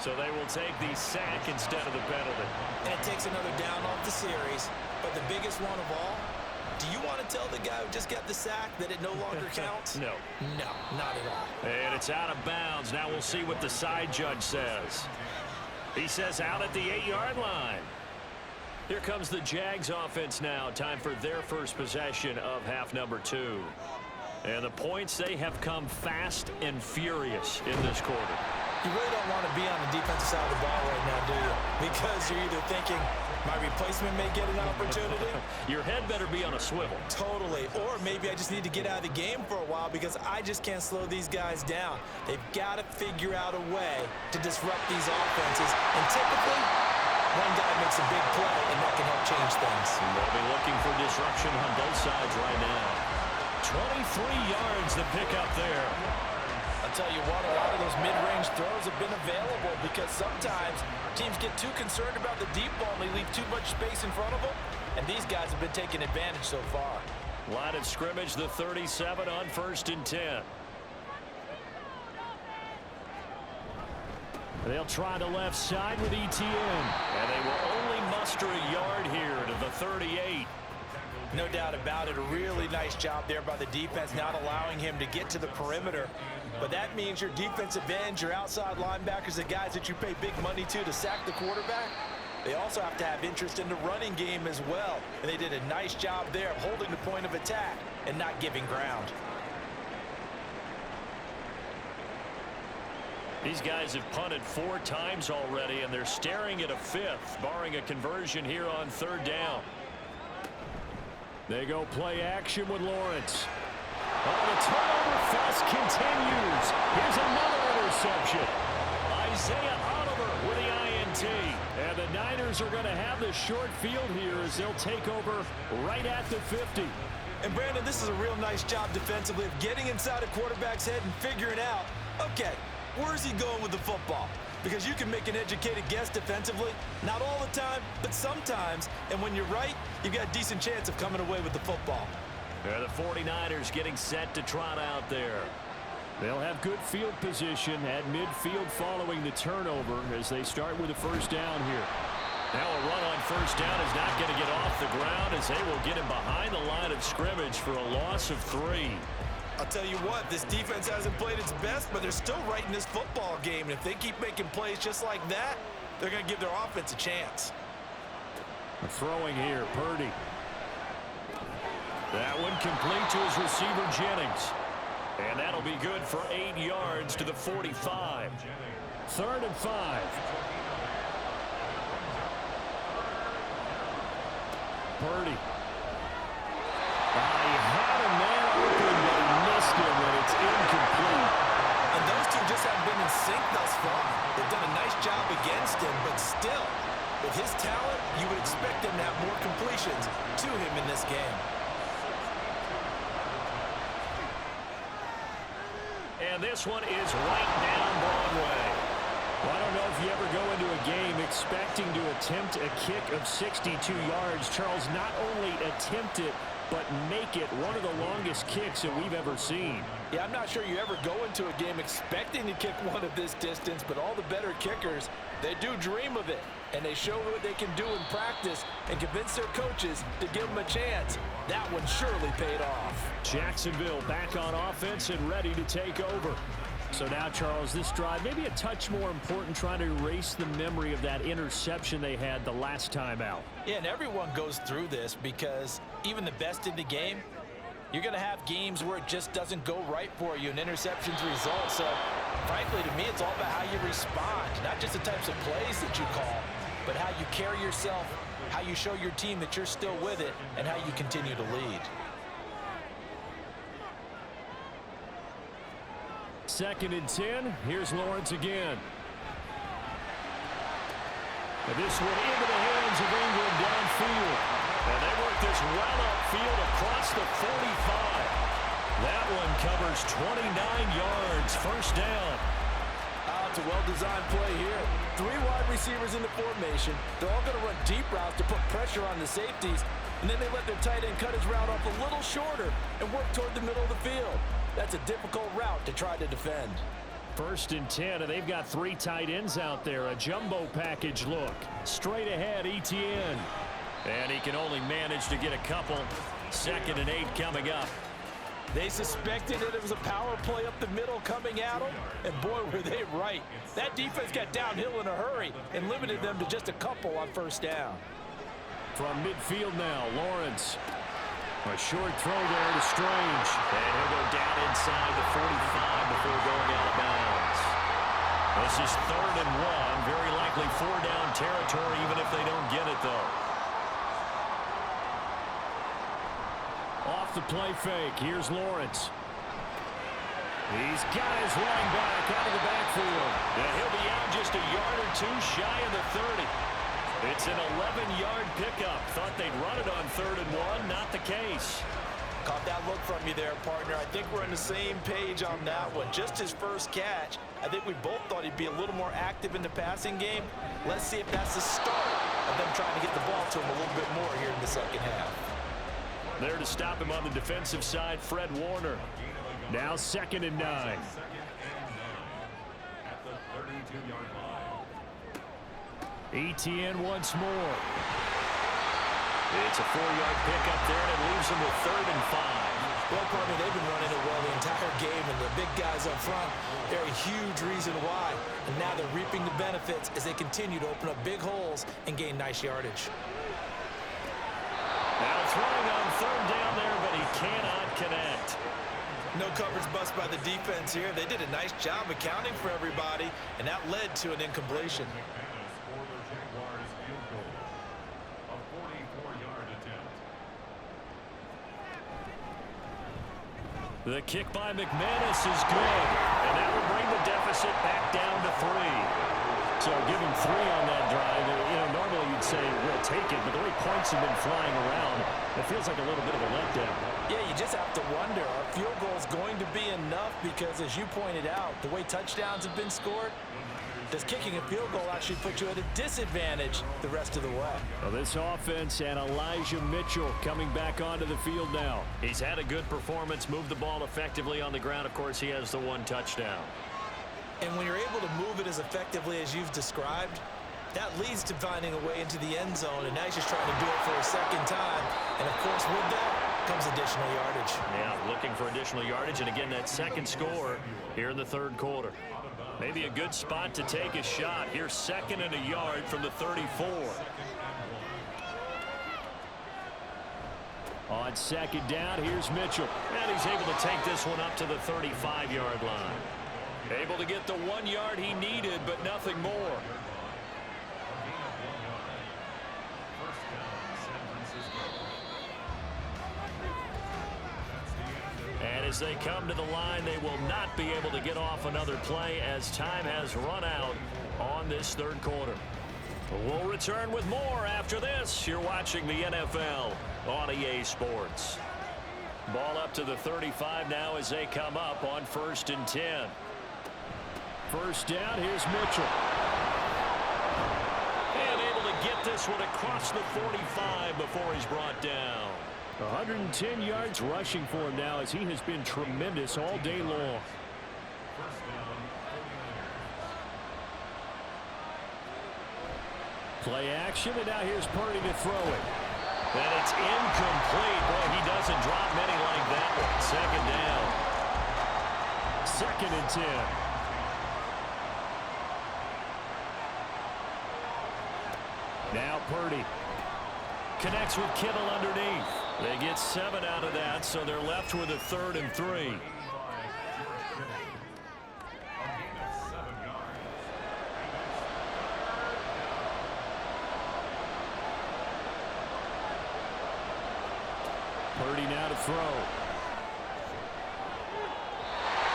So they will take the sack instead of the penalty. And it takes another down off the series. But the biggest one of all, do you want to tell the guy who just got the sack that it no longer counts? No. No, not at all. And it's out of bounds. Now we'll see what the side judge says. He says out at the 8-yard line. Here comes the Jags offense now. Time for their first possession of half number 2. And the points, they have come fast and furious in this quarter. You really don't want to be on the defensive side of the ball right now, do you? Because you're either thinking, my replacement may get an opportunity. Your head better be on a swivel. Totally. Or maybe I just need to get out of the game for a while because I just can't slow these guys down. They've got to figure out a way to disrupt these offenses. And typically, one guy makes a big play, and that can help change things. They'll be looking for disruption on both sides right now. 23 yards to pick up there. I'll tell you what, a lot of those mid-range throws have been available because sometimes teams get too concerned about the deep ball and they leave too much space in front of them, and these guys have been taking advantage so far. Line of scrimmage, the 37 on 1st and 10. They'll try the left side with ETN, and they will only muster a yard here to the 38. No doubt about it. A really nice job there by the defense, not allowing him to get to the perimeter. But that means your defensive ends, your outside linebackers, the guys that you pay big money to sack the quarterback, they also have to have interest in the running game as well. And they did a nice job there of holding the point of attack and not giving ground. These guys have punted 4 times already, and they're staring at a 5th, barring a conversion here on 3rd down. They go play action with Lawrence. Oh, the turnover fest continues. Here's another interception. Isaiah Oliver with the INT. And the Niners are going to have the short field here as they'll take over right at the 50. And Brandon, this is a real nice job defensively of getting inside a quarterback's head and figuring out, okay, where's he going with the football? Because you can make an educated guess defensively, not all the time, but sometimes. And when you're right, you've got a decent chance of coming away with the football. The 49ers getting set to trot out there. They'll have good field position at midfield following the turnover as they start with a first down here. Now a run on first down is not going to get off the ground as they will get him behind the line of scrimmage for a loss of 3. I'll tell you what, this defense hasn't played its best, but they're still right in this football game. And if they keep making plays just like that, they're going to give their offense a chance. Throwing here, Purdy. That one complete to his receiver, Jennings. And that'll be good for 8 yards to the 45. 3rd and 5. Purdy. He had a man open, but he missed him, and it's incomplete. And those two just haven't been in sync thus far. They've done a nice job against him, but still, with his talent, you would expect him to have more completions to him in this game. And this one is right down Broadway. Well, I don't know if you ever go into a game expecting to attempt a kick of 62 yards. Charles, not only attempt it, but make it one of the longest kicks that we've ever seen. Yeah, I'm not sure you ever go into a game expecting to kick one of this distance, but all the better kickers, they do dream of it. And they show what they can do in practice and convince their coaches to give them a chance. That one surely paid off. Jacksonville back on offense and ready to take over. So now, Charles, this drive maybe a touch more important, trying to erase the memory of that interception they had the last time out. Yeah, and everyone goes through this because even the best in the game, you're going to have games where it just doesn't go right for you and interceptions result. So, frankly, to me, it's all about how you respond, not just the types of plays that you call, but how you carry yourself, how you show your team that you're still with it, and how you continue to lead. 2nd and 10. Here's Lawrence again. And this one into the hands of Ingram downfield. And they work this well upfield across the 45. That one covers 29 yards. First down. It's a well-designed play here. 3 wide receivers in the formation. They're all going to run deep routes to put pressure on the safeties. And then they let their tight end cut his route off a little shorter and work toward the middle of the field. That's a difficult route to try to defend. 1st and 10, and they've got 3 tight ends out there. A jumbo package look. Straight ahead, Etienne. And he can only manage to get a couple. 2nd and 8 coming up. They suspected that it was a power play up the middle coming at them, and boy, were they right. That defense got downhill in a hurry and limited them to just a couple on first down. From midfield now, Lawrence. A short throw there to Strange. And he'll go down inside the 45 before going out of bounds. This is 3rd and 1. Very likely 4-down territory, even if they don't get it, though. Off the play fake. Here's Lawrence. He's got his running back out of the backfield. And he'll be out just a yard or 2 shy of the 30. It's an 11-yard pickup. Thought they'd run it on 3rd and 1. Not the case. Caught that look from you there, partner. I think we're on the same page on that one. Just his first catch. I think we both thought he'd be a little more active in the passing game. Let's see if that's the start of them trying to get the ball to him a little bit more here in the second half. There to stop him on the defensive side, Fred Warner. Now 2nd and 9. At the 32-yard line. Etienne once more. It's a 4-yard pickup there, and it leaves them with 3rd and 5. Well, partner, they've been running it well the entire game, and the big guys up front, they're a huge reason why. And now they're reaping the benefits as they continue to open up big holes and gain nice yardage. Now throwing on 3rd down there, but he cannot connect. No coverage bust by the defense here. They did a nice job accounting for everybody, and that led to an incompletion. For the Jaguars field goal. A 44-yard attempt. The kick by McManus is good, and that will bring the deficit back down to 3. so give him 3 on that drive. Normally you'd say we'll take it, but the way points have been flying around, it feels like a little bit of a letdown. Yeah, you just have to wonder, are field goals going to be enough? Because as you pointed out, the way touchdowns have been scored, does kicking a field goal actually put you at a disadvantage the rest of the way? Well, this offense and Elijah Mitchell coming back onto the field now. He's had a good performance, moved the ball effectively on the ground. Of course, he has the 1 touchdown. And when you're able to move it as effectively as you've described, that leads to finding a way into the end zone, and now he's just trying to do it for a second time. And, of course, with that comes additional yardage. Yeah, looking for additional yardage, and again, that second score here in the 3rd quarter. Maybe a good spot to take a shot. Here's 2nd and a yard from the 34. On 2nd down, here's Mitchell. And he's able to take this one up to the 35-yard line. Able to get the 1 yard he needed, but nothing more. And as they come to the line, they will not be able to get off another play as time has run out on this 3rd quarter. We'll return with more after this. You're watching the NFL on EA Sports. Ball up to the 35 now as they come up on 1st and 10. 1st down, here's Mitchell. And able to get this one across the 45 before he's brought down. 110 yards rushing for him now as he has been tremendous all day long. Play action, and now here's Purdy to throw it. And it's incomplete. Boy, he doesn't drop many like that one. 2nd and 10. Now Purdy connects with Kittle underneath. They get 7 out of that, so they're left with a 3rd and 3. Purdy now to throw.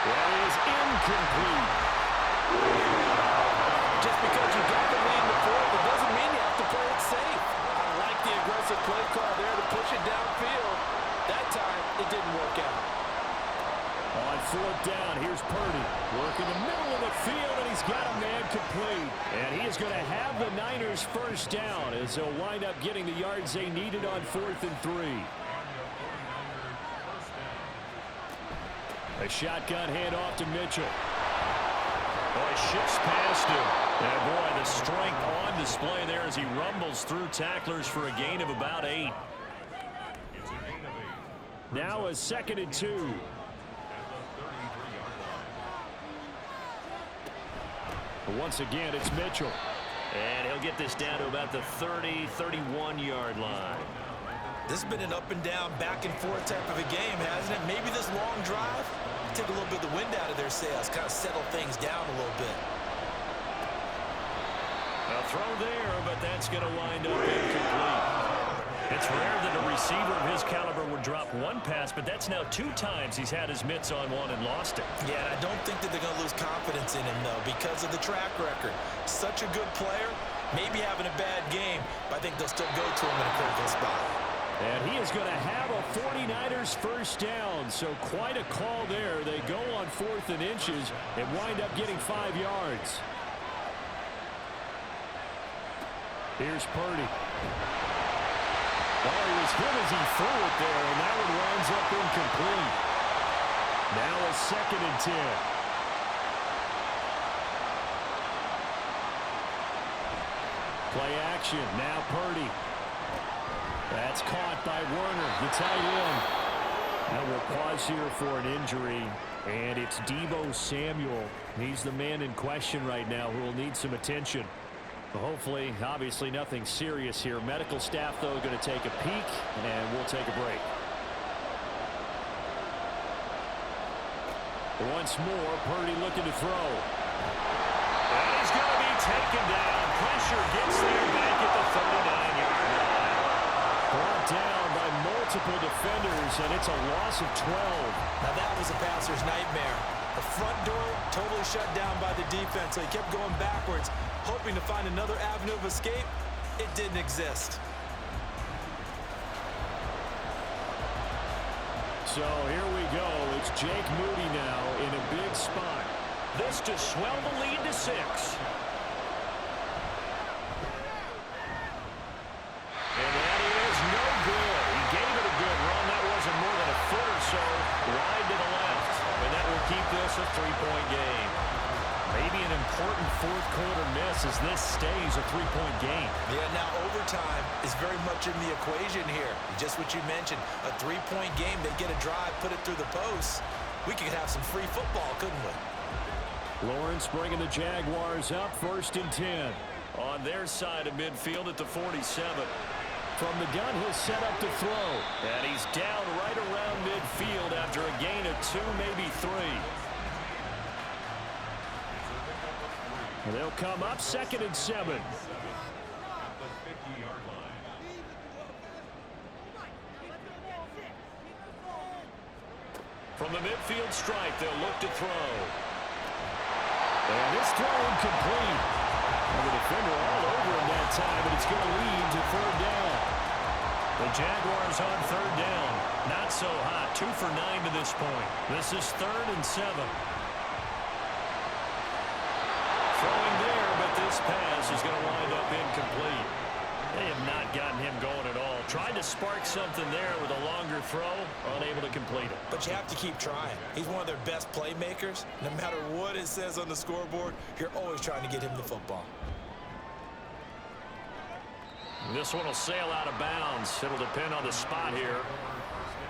That is incomplete. Just because you got the lead in the 4th, it doesn't mean you have to play it safe. I like the aggressive play call there to push it downfield. That time, it didn't work out. On 4th down, here's Purdy. Working the middle of the field, and he's got a man complete. And he is going to have the Niners 1st down as they'll wind up getting the yards they needed on 4th and 3. A shotgun handoff to Mitchell. Boy, shifts past him. And boy, the strength on display there as he rumbles through tacklers for a gain of about 8. Now a 2nd and 2. Once again, it's Mitchell. And he'll get this down to about the 30, 31-yard line. This has been an up and down, back and forth type of a game, hasn't it? Maybe this long drive take a little bit of the wind out of their sails, kind of settle things down a little bit. A throw there, but that's going to wind up incomplete. It's rare that a receiver of his caliber would drop 1 pass, but that's now 2 times he's had his mitts on one and lost it. Yeah, and I don't think that they're going to lose confidence in him, though, because of the track record. Such a good player, maybe having a bad game, but I think they'll still go to him in a critical spot. And he is going to have a 49ers 1st down, so quite a call there. They go on 4th and inches and wind up getting 5 yards. Here's Purdy. Oh, he was hit as he threw it there, and that one winds up incomplete. Now a 2nd and 10. Play action, now Purdy. That's caught by Werner, the tight end. Now we'll pause here for an injury, and it's Deebo Samuel. He's the man in question right now who will need some attention. Hopefully, obviously nothing serious here. Medical staff, though, going to take a peek, and we'll take a break. Once more, Purdy looking to throw. And he's going to be taken down. Pressure gets there back at the 39-yard line. Brought down by multiple defenders, and it's a loss of 12. Now that was a passer's nightmare. The front door totally shut down by the defense, so he kept going backwards, hoping to find another avenue of escape. It didn't exist. So here we go. It's Jake Moody now in a big spot. This to swell the lead to 6. And that is no good. He gave it a good run. That wasn't more than a foot or so wide to the left. And that will keep this a 3-point game. Maybe an important fourth-quarter miss as this stays a 3-point game. Yeah, now overtime is very much in the equation here. Just what you mentioned, a 3-point game. They get a drive, put it through the posts. We could have some free football, couldn't we? Lawrence bringing the Jaguars up, 1st and 10. On their side of midfield at the 47. From the gun, he'll set up to throw. And he's down right around midfield after a gain of 2, maybe 3. And they'll come up 2nd and 7. From the midfield stripe, they'll look to throw. And this throw incomplete. And the defender all over him that time, but it's going to lead to 3rd down. The Jaguars on 3rd down. Not so hot. 2 for 9 to this point. This is 3rd and 7. Throwing there, but this pass is going to wind up incomplete. They have not gotten him going at all. Tried to spark something there with a longer throw, unable to complete it. But you have to keep trying. He's one of their best playmakers. No matter what it says on the scoreboard, you're always trying to get him the football. This one will sail out of bounds. It'll depend on the spot here.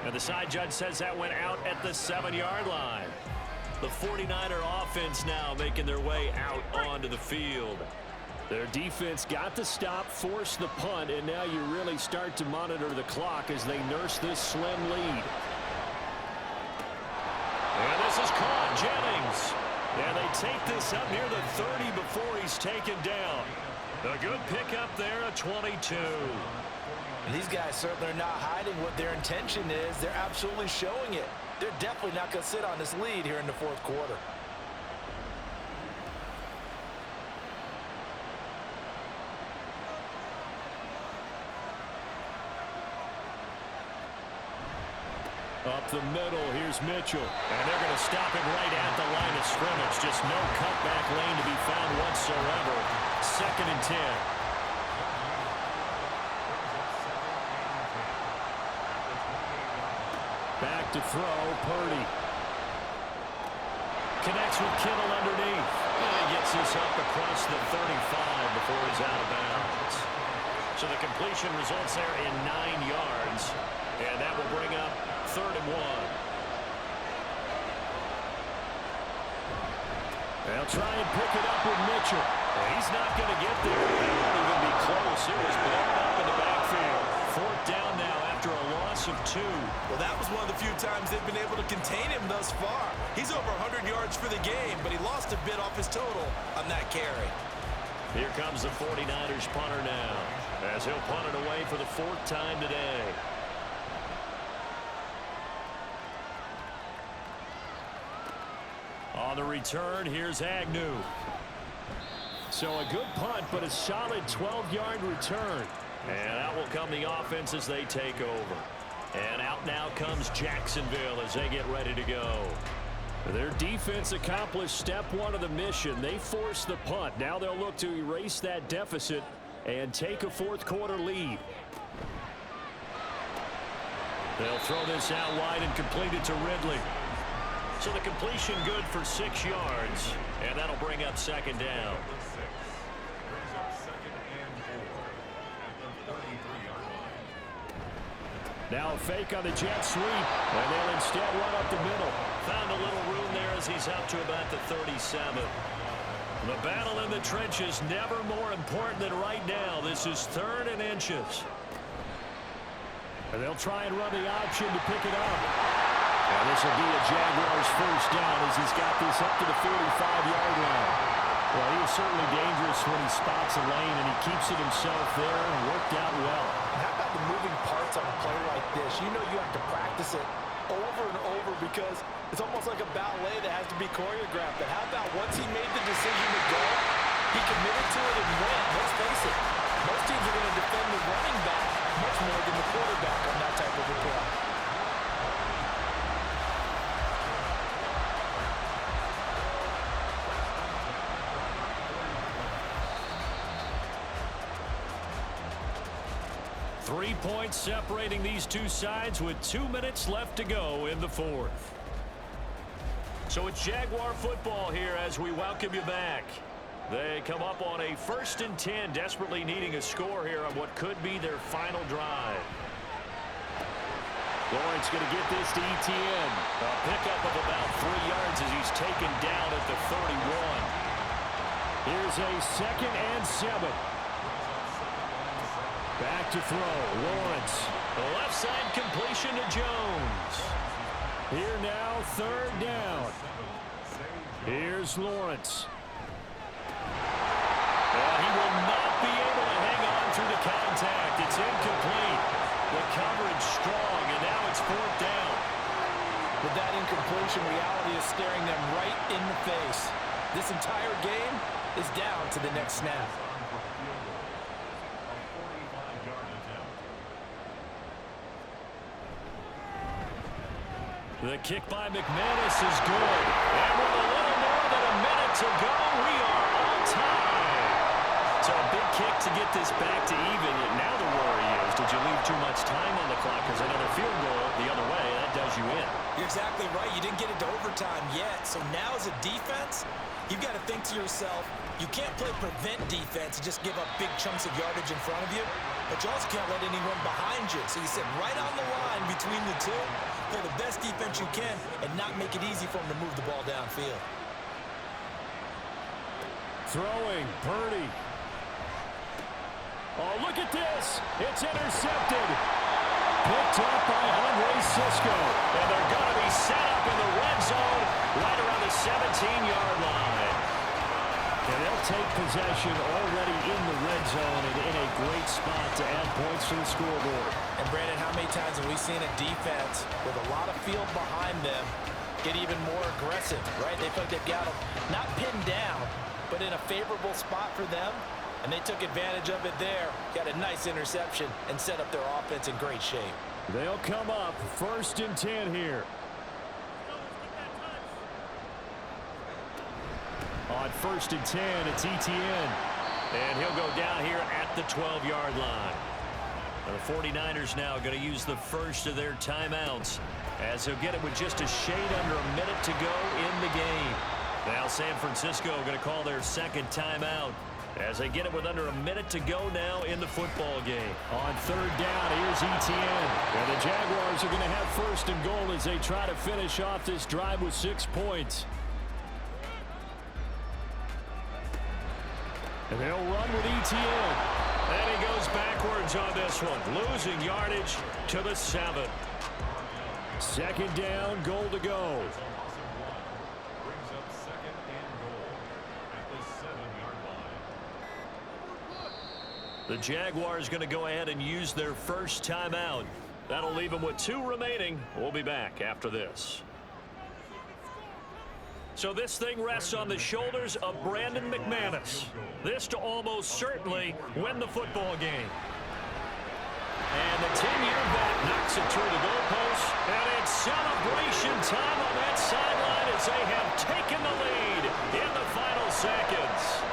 And the side judge says that went out at the 7-yard line. The 49er offense now making their way out onto the field. Their defense got the stop, forced the punt, and now you really start to monitor the clock as they nurse this slim lead. And this is caught. Jennings. And they take this up near the 30 before he's taken down. A good pickup there at 22. And these guys certainly are not hiding what their intention is. They're absolutely showing it. They're definitely not going to sit on this lead here in the 4th quarter. Up the middle, here's Mitchell. And they're going to stop him right at the line of scrimmage. Just no cutback lane to be found whatsoever. 2nd and 10. Back to throw, Purdy. Connects with Kittle underneath. And he gets this up across the 35 before he's out of bounds. So the completion results there in 9 yards. And that will bring up 3rd and 1. They'll try and pick it up with Mitchell. He's not going to get there. That won't even be close. It was blown up in the backfield. 4th down now after a loss of 2. Well, that was one of the few times they've been able to contain him thus far. He's over 100 yards for the game, but he lost a bit off his total on that carry. Here comes the 49ers punter now, as he'll punt it away for the 4th time today. On the return, here's Agnew. So a good punt, but a solid 12-yard return. And out will come the offense as they take over. And out now comes Jacksonville as they get ready to go. Their defense accomplished step 1 of the mission. They forced the punt. Now they'll look to erase that deficit and take a 4th quarter lead. They'll throw this out wide and complete it to Ridley. So the completion good for 6 yards. And that'll bring up 2nd down. Now a fake on the jet sweep, and they'll instead run up the middle. Found a little room there as he's up to about the 37. The battle in the trenches never more important than right now. This is 3rd and inches. And they'll try and run the option to pick it up. And this will be a Jaguars 1st down as he's got this up to the 45-yard line. Well, he is certainly dangerous when he spots a lane, and he keeps it himself there and worked out well. How about the moving parts on a play like this? You know you have to practice it. over and over because it's almost like a ballet that has to be choreographed. But how about once he made the decision to go, he committed to it and went. Let's face it, most teams are going to defend the running back much more than the quarterback on that type of a play. Three points separating these two sides with 2 minutes left to go in the fourth. So it's Jaguar football here as we welcome you back. They come up on a 1st and 10, desperately needing a score here on what could be their final drive. Lawrence going to get this to Etienne. A pickup of about 3 yards as he's taken down at the 31. Here's a 2nd and 7. Back to throw. Lawrence. The left side completion to Jones. Here now, 3rd down. Here's Lawrence. Well, he will not be able to hang on through the contact. It's incomplete. The coverage strong, and now it's 4th down. With that incompletion, reality is staring them right in the face. This entire game is down to the next snap. The kick by McManus is good. And with a little more than a minute to go, we are on time. So a big kick to get this back to even. Now the worry is, did you leave too much time on the clock? Because another field goal the other way, that does you in. You're exactly right. You didn't get it to overtime yet. So now as a defense, you've got to think to yourself, you can't play prevent defense and just give up big chunks of yardage in front of you. But you also can't let anyone behind you. So you sit right on the line between the two, play the best defense you can, and not make it easy for them to move the ball downfield. Throwing, Purdy. Oh, look at this. It's intercepted. Picked up by Andre Cisco. And they're going to be set up in the red zone right around the 17-yard line. And they'll take possession already in the red zone and in a great spot to add points to the scoreboard. And Brandon, how many times have we seen a defense with a lot of field behind them get even more aggressive, right? They feel like they've got them not pinned down, but in a favorable spot for them. And they took advantage of it there. Got a nice interception and set up their offense in great shape. They'll come up 1st and 10 here. On 1st and 10, it's Etienne. And he'll go down here at the 12-yard line. And the 49ers now going to use the first of their timeouts as they'll get it with just a shade under a minute to go in the game. Now San Francisco going to call their 2nd timeout as they get it with under a minute to go now in the football game. On 3rd down, here's Etienne. And the Jaguars are going to have 1st and goal as they try to finish off this drive with 6 points. And they'll run with Etienne. And he goes backwards on this one, losing yardage to the 7. 2nd down, goal to go. Brings up 2nd and goal at the 7-yard line. The Jaguars going to go ahead and use their first timeout. That'll leave them with 2 remaining. We'll be back after this. So this thing rests on the shoulders of Brandon McManus. This to almost certainly win the football game. And the 10-year vet knocks it through the goalpost. And it's celebration time on that sideline as they have taken the lead in the final seconds.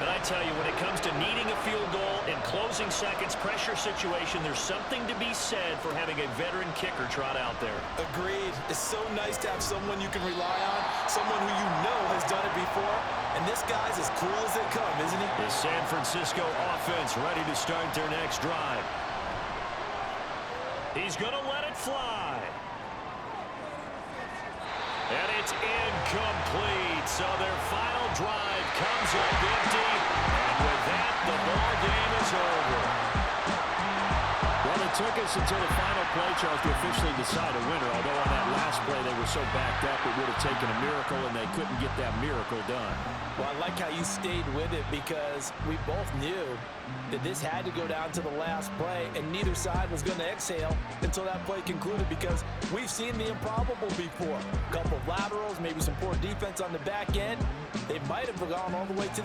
And I tell you, when it comes to needing a field goal in closing seconds, pressure situation, there's something to be said for having a veteran kicker trot out there. Agreed. It's so nice to have someone you can rely on, someone who you know has done it before. And this guy's as cool as they come, isn't he? The San Francisco offense ready to start their next drive. He's going to let it fly. And it's incomplete. So their final drive comes up empty. And with that, the ball game is over. Well, the took us until the final play, Charles, to officially decide a winner. Although on that last play they were so backed up, it would have taken a miracle, and they couldn't get that miracle done. Well, I like how you stayed with it, because we both knew that this had to go down to the last play, and neither side was going to exhale until that play concluded, because we've seen the improbable before. A couple of laterals, maybe some poor defense on the back end. They might have gone all the way to